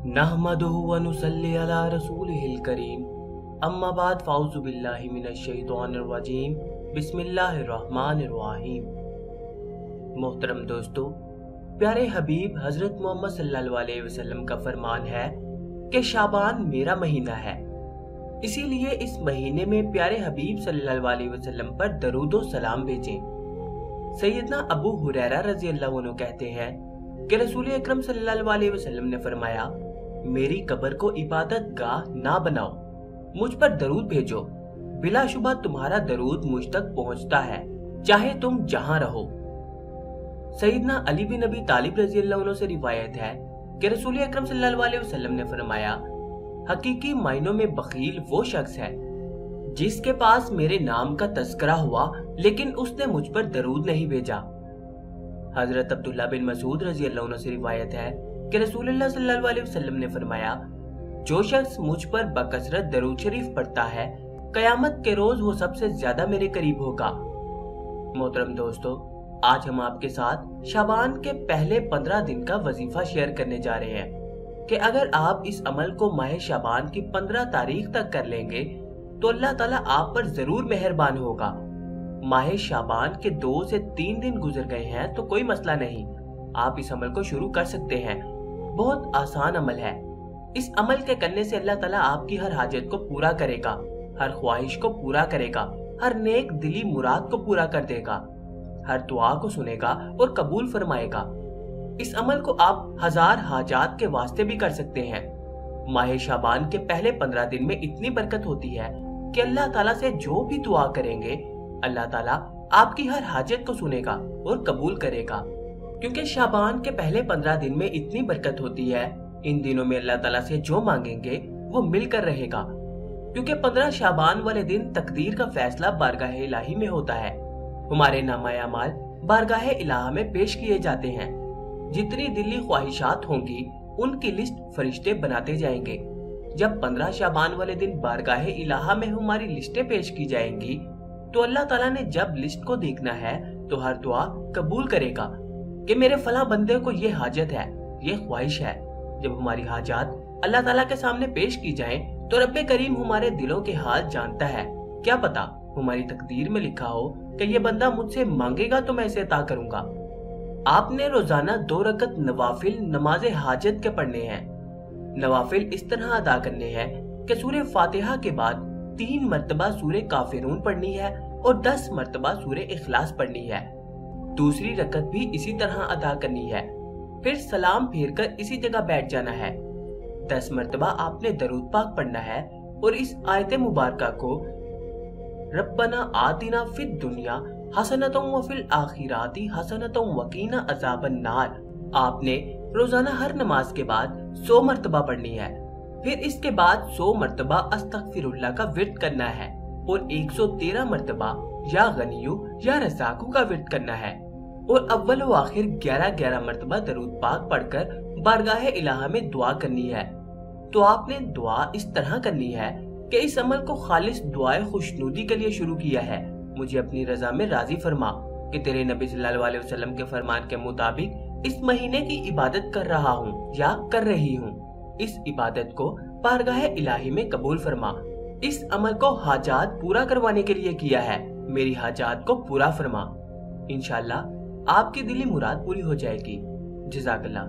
नहमदुहु व नुसल्ली अला रसूलिहिल करीम अम्मा बाद फ़ाउज़ु बिल्लाहि मिनश शैतानिर रजीम बिस्मिल्लाहिर रहमानिर रहीम। मोहतरम दोस्तों, प्यारे हबीब हजरत मोहम्मद सल्लल्लाहु अलैहि वसल्लम का फरमान है कि शाबान मेरा महीना है, इसीलिए इस महीने में प्यारे हबीब सल्लल्लाहु अलैहि वसल्लम पर दरूद व सलाम भेजें। सैयदना अबू हुरैरा रज़ी अल्लाहु अन्हु कहते हैं कि रसूल अकरम सल्लल्लाहु अलैहि वसल्लम ने फरमाया, मेरी कब्र को इबादत गाह ना बनाओ, मुझ पर दरूद भेजो, बिलाशुबा तुम्हारा दरूद मुझ तक पहुंचता है, चाहे तुम जहां रहो। सैयदना अली बिन अबी तालिब रज़ी अल्लाहु अन्हु से रिवायत है कि रसूल अकरम सल्लल्लाहु अलैहि वसल्लम ने फरमाया, हकीकी मायनों में बखील वो शख्स है जिसके पास मेरे नाम का तस्करा हुआ लेकिन उसने मुझ पर दरूद नहीं भेजा। हजरत अब्दुल्ला बिन मसूद रज़ी अल्लाहु अन्हु से रिवायत है कि रसूलुल्लाह सल्लल्लाहु अलैहि वसल्लम ने फरमाया, जो शख्स मुझ पर बकसरत दरूद शरीफ पढ़ता है, कयामत के रोज वो सबसे ज्यादा मेरे करीब होगा। मोहतरम दोस्तों, आज हम आपके साथ शाबान के पहले 15 दिन का वजीफा शेयर करने जा रहे हैं कि अगर आप इस अमल को माह शाबान की 15 तारीख तक कर लेंगे तो अल्लाह ताला आप पर जरूर मेहरबान होगा। माह शाबान के 2 से 3 दिन गुजर गए हैं तो कोई मसला नहीं, आप इस अमल को शुरू कर सकते हैं। बहुत आसान अमल है। इस अमल के करने से अल्लाह ताला आपकी हर हाजत को पूरा करेगा, हर ख्वाहिश को पूरा करेगा, हर नेक दिली मुराद को पूरा कर देगा, हर दुआ को सुनेगा और कबूल फरमाएगा। इस अमल को आप 1000 हाजात के वास्ते भी कर सकते हैं। माह शाबान के पहले 15 दिन में इतनी बरकत होती है कि अल्लाह ताला से जो भी दुआ करेंगे, अल्लाह ताला आपकी हर हाजत को सुनेगा और कबूल करेगा। क्योंकि शाबान के पहले 15 दिन में इतनी बरकत होती है, इन दिनों में अल्लाह ताला से जो मांगेंगे वो मिलकर रहेगा। क्योंकि 15 शाबान वाले दिन तकदीर का फैसला बारगाह इलाही में होता है। हमारे नामाए अमाल बारगाह इलाहा में पेश किए जाते हैं। जितनी दिली ख्वाहिशात होंगी उनकी लिस्ट फरिश्ते बनाते जाएंगे। जब 15 शाबान वाले दिन बारगाह इलाहा में हमारी लिस्टें पेश की जाएंगी तो अल्लाह ताला ने जब लिस्ट को देखना है तो हर दुआ कबूल करेगा कि मेरे फला बंदे को ये हाजत है, ये ख्वाहिश है। जब हमारी हाजात अल्लाह ताला के सामने पेश की जाएं तो रब्बे करीम हमारे दिलों के हाल जानता है। क्या पता हमारी तकदीर में लिखा हो कि ये बंदा मुझसे मांगेगा तो मैं इसे अता करूंगा। आपने रोजाना 2 रकत नवाफिल नमाज हाजत के पढ़ने हैं। नवाफिल इस तरह अदा करने हैं कि सूरह फातिहा के बाद 3 मर्तबा सूरह काफिरून पढ़नी है और 10 मर्तबा सूरह इखलास पढ़नी है। दूसरी रकत भी इसी तरह अदा करनी है। फिर सलाम फेरकर इसी जगह बैठ जाना है। 10 मर्तबा आपने दरूद पाक पढ़ना है और इस आयत मुबारका को रब्बना आतिना फिद दुनिया हसनतुम व फिल आखिराती हसनतुम वकीना अज़ाबन नार आपने रोजाना हर नमाज के बाद 100 मर्तबा पढ़नी है। फिर इसके बाद 100 मर्तबा अस्तगफिरुल्लाह का विर्द करना है और 113 मर्तबा या गनियु या रज़ाकु का विर्द करना है और अव्वल व आखिर 11-11 मर्तबा दरूद पाक पढ़कर बारगाह इलाहा में दुआ करनी है। तो आपने दुआ इस तरह करनी है कि इस अमल को खालिस दुआए खुशनुदी के लिए शुरू किया है। मुझे अपनी रजा में राजी फरमा कि तेरे नबी सल्लल्लाहु अलैहि वसल्लम के फरमान के मुताबिक इस महीने की इबादत कर रहा हूँ या कर रही हूँ। इस इबादत को बारगाह इलाही में कबूल फरमा। इस अमल को हाजात पूरा करवाने के लिए किया है। मेरी हाजात को पूरा फरमा। इंशाअल्लाह आपकी दिली मुराद पूरी हो जाएगी। जज़ाकल्लाह।